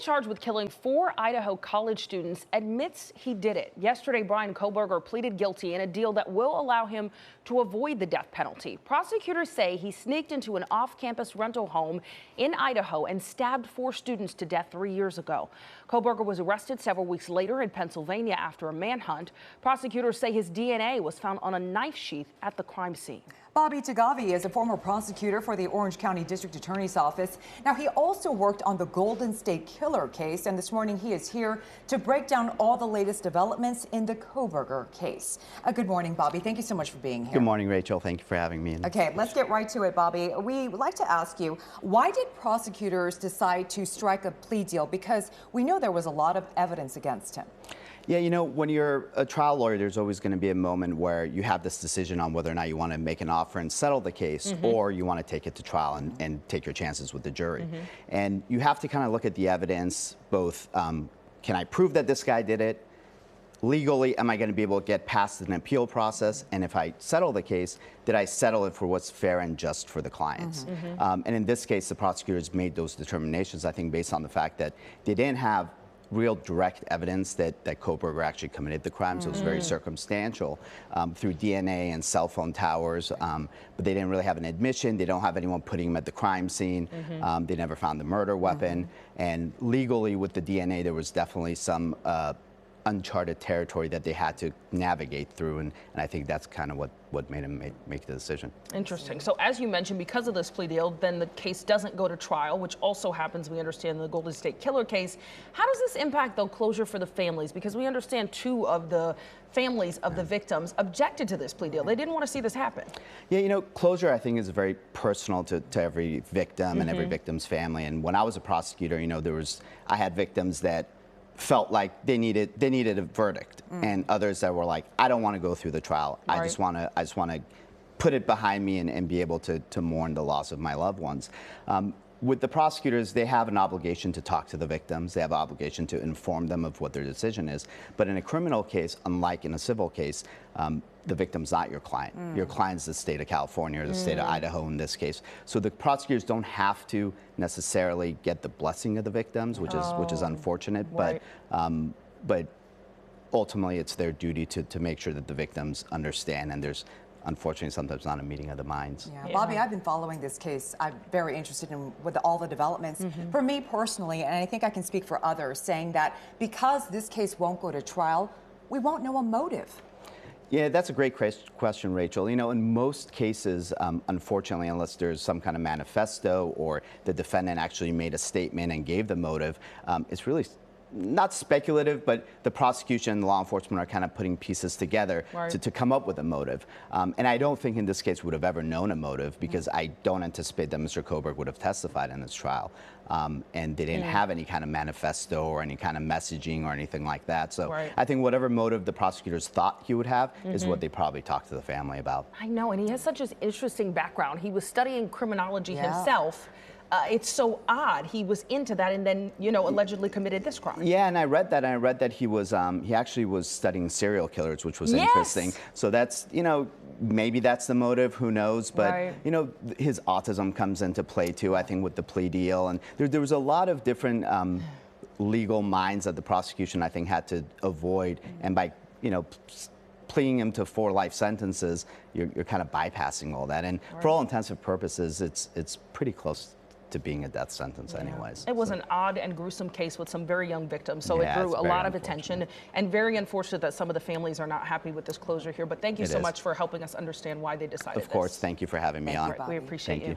Charged with killing 4 Idaho college students, admits he did it. Yesterday, Brian Kohberger pleaded guilty in a deal that will allow him to avoid the death penalty. Prosecutors say he sneaked into an off-campus rental home in Idaho and stabbed 4 students to death 3 years ago. Kohberger was arrested several weeks later in Pennsylvania after a manhunt. Prosecutors say his DNA was found on a knife sheath at the crime scene. Bobby Taghavi is a former prosecutor for the Orange County District Attorney's Office. Now, he also worked on the Golden State Killer case, and this morning he is here to break down all the latest developments in the Kohberger case. Good morning, Bobby. Thank you so much for being here. Good morning, Rachel. Thank you for having me. Okay, let's get right to it, Bobby. We would like to ask you, why did prosecutors decide to strike a plea deal? Because we know there was a lot of evidence against him. Yeah, you know, when you're a trial lawyer, there's always going to be a moment where you have this decision on whether or not you want to make an offer and settle the case, or you want to take it to trial and take your chances with the jury. And you have to kind of look at the evidence, both can I prove that this guy did it? Legally, am I going to be able to get past an appeal process? And if I settle the case, did I settle it for what's fair and just for the clients? And in this case, the prosecutors made those determinations, I think, based on the fact that they didn't have real direct evidence that Kohberger actually committed the crime, so it was very circumstantial through DNA and cell phone towers, but they didn't really have an admission. They don't have anyone putting him at the crime scene. They never found the murder weapon, and legally with the DNA, there was definitely some uncharted territory that they had to navigate through, and I think that's kind of what made him make the decision. Interesting. So as you mentioned, because of this plea deal, then the case doesn't go to trial, which also happens, we understand, in the Golden State Killer case. How does this impact, though, closure for the families? Because we understand 2 of the families of the victims objected to this plea deal. They didn't want to see this happen. Yeah, you know, closure, I think, is very personal to every victim and every victim's family. And when I was a prosecutor, you know, I had victims that felt like they needed a verdict, and others that were like, I don't want to go through the trial. I just want to put it behind me and be able to mourn the loss of my loved ones. With the prosecutors, they have an obligation to talk to the victims. They have an obligation to inform them of what their decision is. But in a criminal case, unlike in a civil case, the victim's not your client. Your client's the state of California or the state of Idaho in this case. So the prosecutors don't have to necessarily get the blessing of the victims, which is unfortunate. Right. But ultimately, it's their duty to make sure that the victims understand, and there's unfortunately sometimes not a meeting of the minds. Yeah. Bobby, I've been following this case. I'm very interested in all the developments. For me personally, and I think I can speak for others, saying that because this case won't go to trial, we won't know a motive. Yeah, that's a great question, Rachel. You know, in most cases, unfortunately, unless there's some kind of manifesto or the defendant actually made a statement and gave the motive, it's really not speculative, but the prosecution and the law enforcement are kind of putting pieces together to come up with a motive. And I don't think in this case would have ever known a motive, because I don't anticipate that Mr. Kohberger would have testified in this trial. And they didn't have any kind of manifesto or any kind of messaging or anything like that. So I think whatever motive the prosecutors thought he would have is what they probably talked to the family about. I know, and he has such an interesting background. He was studying criminology himself. It's so odd. He was into that and then, you know, allegedly committed this crime. Yeah, and I read that he was, he actually was studying serial killers, which was interesting. So that's, you know, maybe that's the motive, who knows? But, you know, his autism comes into play too, I think, with the plea deal. And there was a lot of different legal minds that the prosecution, I think, had to avoid. And by, you know, pleading him to 4 life sentences, you're kind of bypassing all that. And for all intents and purposes, it's pretty close to being a death sentence anyways. It was an odd and gruesome case with some very young victims, so it drew a lot of attention, and very unfortunate that some of the families are not happy with this closure here. But thank you so much for helping us understand why they decided this. Of course, thank you for having me on. We appreciate you.